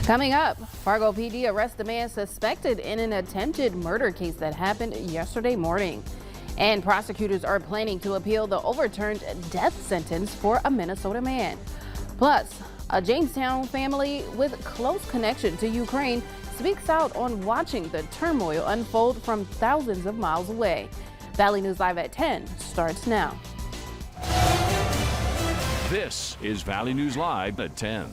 Coming up, Fargo PD arrests a man suspected in an attempted murder case that happened yesterday morning. And prosecutors are planning to appeal the overturned death sentence for a Minnesota man. Plus, a Jamestown family with close connection to Ukraine speaks out on watching the turmoil unfold from thousands of miles away. Valley News Live at 10 starts now. This is Valley News Live at 10.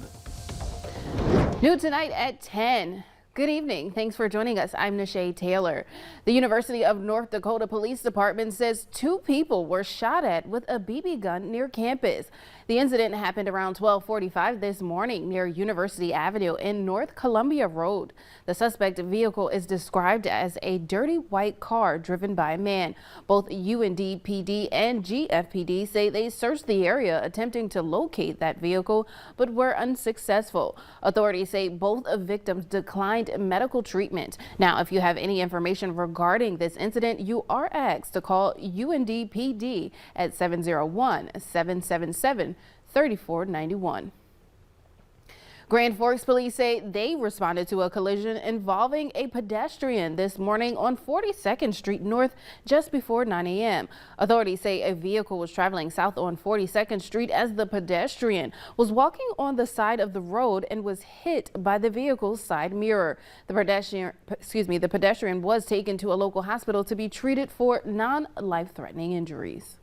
New tonight at 10. Good evening. Thanks for joining us. I'm Nishay Taylor. The University of North Dakota Police Department says 2 people were shot at with a BB gun near campus. The incident happened around 12:45 this morning near University Avenue and North Columbia Road. The suspect vehicle is described as a dirty white car driven by a man. Both UNDPD and GFPD say they searched the area attempting to locate that vehicle but were unsuccessful. Authorities say both victims declined medical treatment. Now, if you have any information regarding this incident, you are asked to call UNDPD at 701-777-3491. Grand Forks police say they responded to a collision involving a pedestrian this morning on 42nd Street North just before 9 a.m. Authorities say a vehicle was traveling south on 42nd Street as the pedestrian was walking on the side of the road and was hit by the vehicle's side mirror. The pedestrian was taken to a local hospital to be treated for non-life-threatening injuries.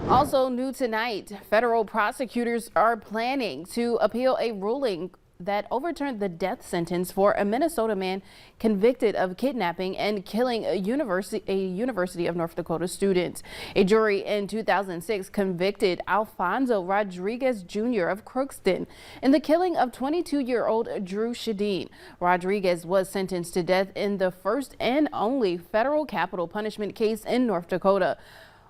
Also new tonight, federal prosecutors are planning to appeal a ruling that overturned the death sentence for a Minnesota man convicted of kidnapping and killing a University of North Dakota student. A jury in 2006 convicted Alfonso Rodriguez Jr. of Crookston in the killing of 22-year-old Drew Shadeen. Rodriguez was sentenced to death in the first and only federal capital punishment case in North Dakota.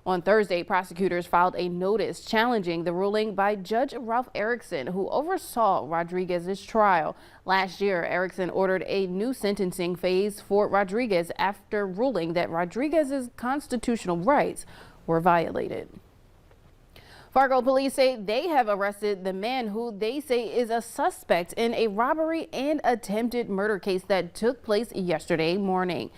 On Thursday, prosecutors filed a notice challenging the ruling by Judge Ralph Erickson, who oversaw Rodriguez's trial. Last year, Erickson ordered a new sentencing phase for Rodriguez after ruling that Rodriguez's constitutional rights were violated. Fargo police say they have arrested the man who they say is a suspect in a robbery and attempted murder case that took place yesterday morning.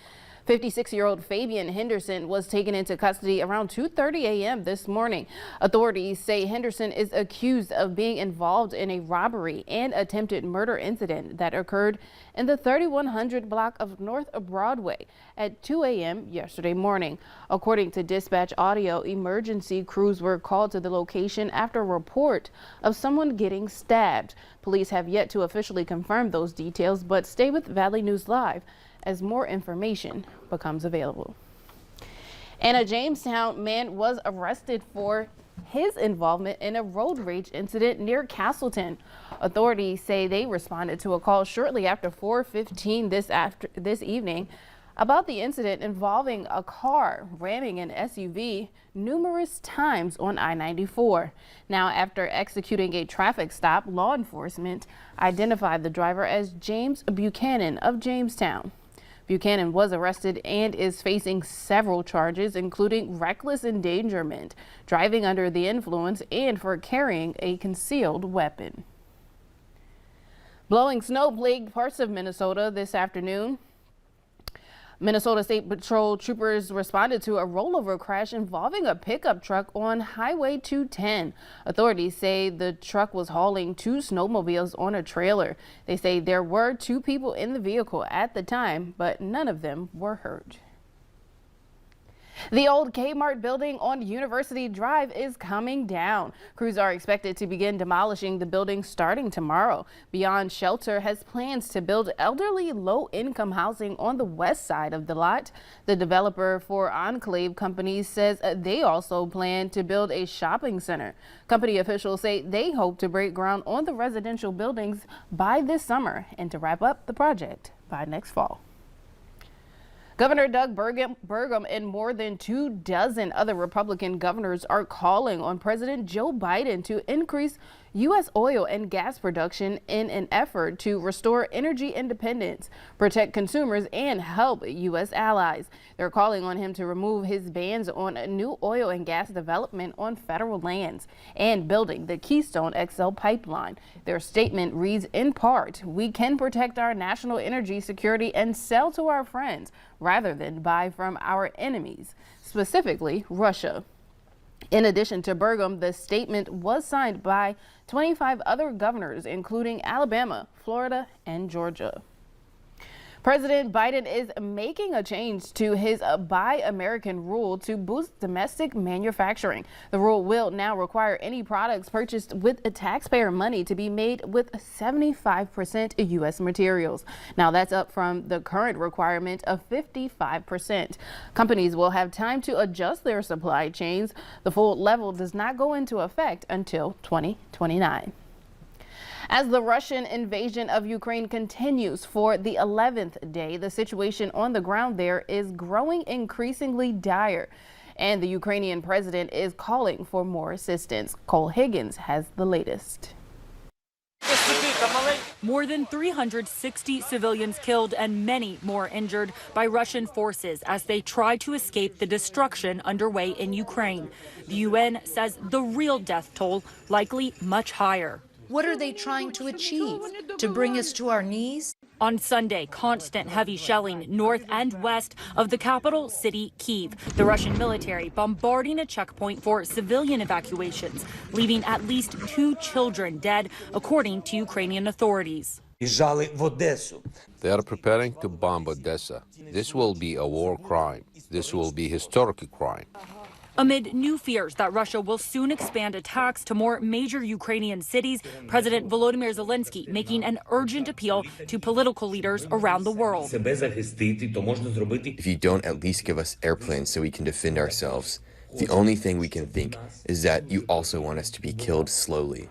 56-year-old Fabian Henderson was taken into custody around 2:30 a.m. this morning. Authorities say Henderson is accused of being involved in a robbery and attempted murder incident that occurred in the 3100 block of North Broadway at 2 a.m. yesterday morning. According to dispatch audio, emergency crews were called to the location after a report of someone getting stabbed. Police have yet to officially confirm those details, but stay with Valley News Live as more information becomes available. And a Jamestown man was arrested for his involvement in a road rage incident near Castleton. Authorities say they responded to a call shortly after 4:15 this evening about the incident involving a car ramming an SUV numerous times on I-94. Now, after executing a traffic stop, law enforcement identified the driver as James Buchanan of Jamestown. Buchanan was arrested and is facing several charges, including reckless endangerment, driving under the influence, and for carrying a concealed weapon. Blowing snow plagued parts of Minnesota this afternoon. Minnesota State Patrol troopers responded to a rollover crash involving a pickup truck on Highway 210. Authorities say the truck was hauling 2 snowmobiles on a trailer. They say there were 2 people in the vehicle at the time, but none of them were hurt. The old Kmart building on University Drive is coming down. Crews are expected to begin demolishing the building starting tomorrow. Beyond Shelter has plans to build elderly low-income housing on the west side of the lot. The developer for Enclave Companies says they also plan to build a shopping center. Company officials say they hope to break ground on the residential buildings by this summer and to wrap up the project by next fall. Governor Doug Burgum and more than 24 other Republican governors are calling on President Joe Biden to increase U.S. oil and gas production in an effort to restore energy independence, protect consumers, and help U.S. allies. They're calling on him to remove his bans on new oil and gas development on federal lands and building the Keystone XL pipeline. Their statement reads in part, "We can protect our national energy security and sell to our friends rather than buy from our enemies, specifically Russia." In addition to Burgum, the statement was signed by 25 other governors, including Alabama, Florida, and Georgia. President Biden is making a change to his Buy American rule to boost domestic manufacturing. The rule will now require any products purchased with taxpayer money to be made with 75% U.S. materials. Now that's up from the current requirement of 55%. Companies will have time to adjust their supply chains. The full level does not go into effect until 2029. As the Russian invasion of Ukraine continues for the 11th day, the situation on the ground there is growing increasingly dire, and the Ukrainian president is calling for more assistance. Cole Higgins has the latest. More than 360 civilians killed and many more injured by Russian forces as they try to escape the destruction underway in Ukraine. The UN says the real death toll likely much higher. What are they trying to achieve? To bring us to our knees? On Sunday, constant heavy shelling north and west of the capital city, Kyiv. The Russian military bombarding a checkpoint for civilian evacuations, leaving at least 2 children dead, according to Ukrainian authorities. They are preparing to bomb Odessa. This will be a war crime. This will be a historic crime. Amid new fears that Russia will soon expand attacks to more major Ukrainian cities, President Volodymyr Zelensky making an urgent appeal to political leaders around the world. If you don't at least give us airplanes so we can defend ourselves, the only thing we can think is that you also want us to be killed slowly.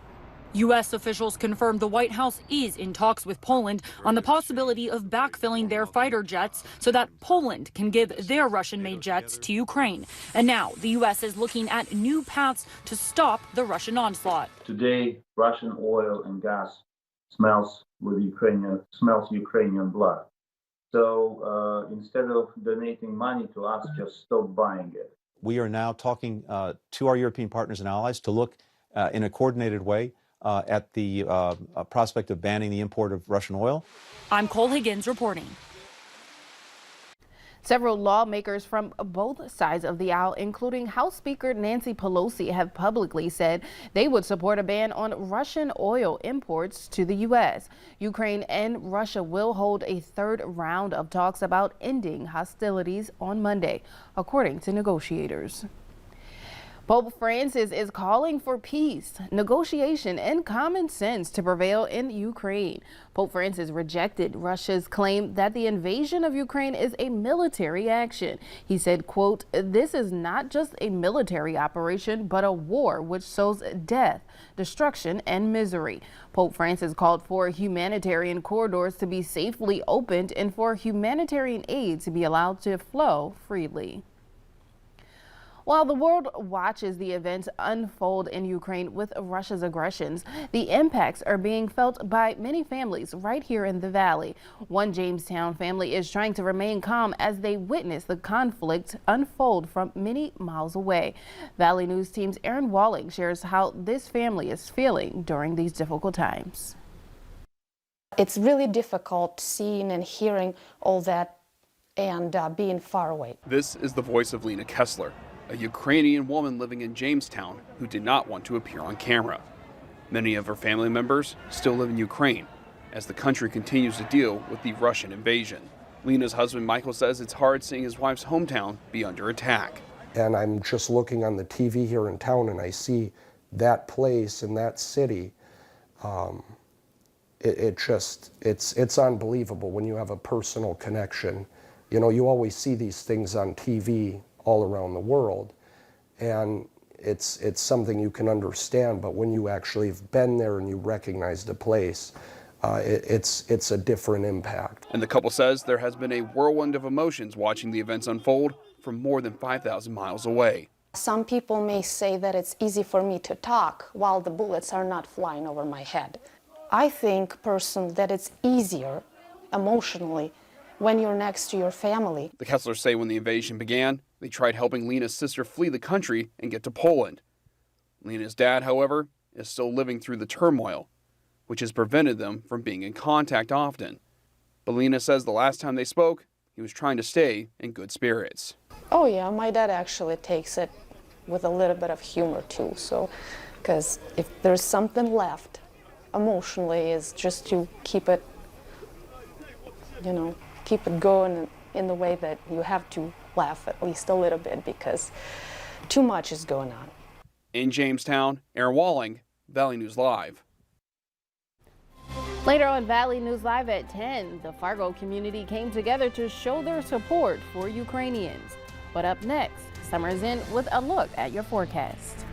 U.S. officials confirmed the White House is in talks with Poland on the possibility of backfilling their fighter jets so that Poland can give their Russian-made jets to Ukraine. And now the U.S. is looking at new paths to stop the Russian onslaught. Today, Russian oil and gas smells Ukrainian blood. So instead of donating money to us, just stop buying it. We are now talking to our European partners and allies to look in a coordinated way at the prospect of banning the import of Russian oil. I'm Cole Higgins reporting. Several lawmakers from both sides of the aisle, including House Speaker Nancy Pelosi, have publicly said they would support a ban on Russian oil imports to the U.S. Ukraine and Russia will hold a third round of talks about ending hostilities on Monday, according to negotiators. Pope Francis is calling for peace, negotiation, and common sense to prevail in Ukraine. Pope Francis rejected Russia's claim that the invasion of Ukraine is a military action. He said, quote, "This is not just a military operation, but a war which sows death, destruction, and misery." Pope Francis called for humanitarian corridors to be safely opened and for humanitarian aid to be allowed to flow freely. While the world watches the events unfold in Ukraine with Russia's aggressions, the impacts are being felt by many families right here in the Valley. One Jamestown family is trying to remain calm as they witness the conflict unfold from many miles away. Valley News Team's Aaron Walling shares how this family is feeling during these difficult times. It's really difficult seeing and hearing all that and being far away. This is the voice of Lena Kessler, a Ukrainian woman living in Jamestown who did not want to appear on camera. Many of her family members still live in Ukraine as the country continues to deal with the Russian invasion. Lena's husband Michael says it's hard seeing his wife's hometown be under attack. And I'm just looking on the TV here in town and I see that place and that city. It's unbelievable when you have a personal connection. You know, you always see these things on TV all around the world, and it's something you can understand, but when you actually have been there and you recognize the place, it's a different impact. And the couple says there has been a whirlwind of emotions watching the events unfold from more than 5,000 miles away. Some people may say that it's easy for me to talk while the bullets are not flying over my head. I think personally that it's easier emotionally when you're next to your family. The Kesslers say when the invasion began, they tried helping Lena's sister flee the country and get to Poland. Lena's dad, however, is still living through the turmoil, which has prevented them from being in contact often. But Lena says the last time they spoke, he was trying to stay in good spirits. Oh yeah, my dad actually takes it with a little bit of humor too. So, because if there's something left emotionally, is just to keep it, keep it going in the way that you have to laugh at least a little bit because too much is going on. In Jamestown, Aaron Walling, Valley News Live. Later on Valley News Live at 10, the Fargo community came together to show their support for Ukrainians. But up next, Summer's in with a look at your forecast.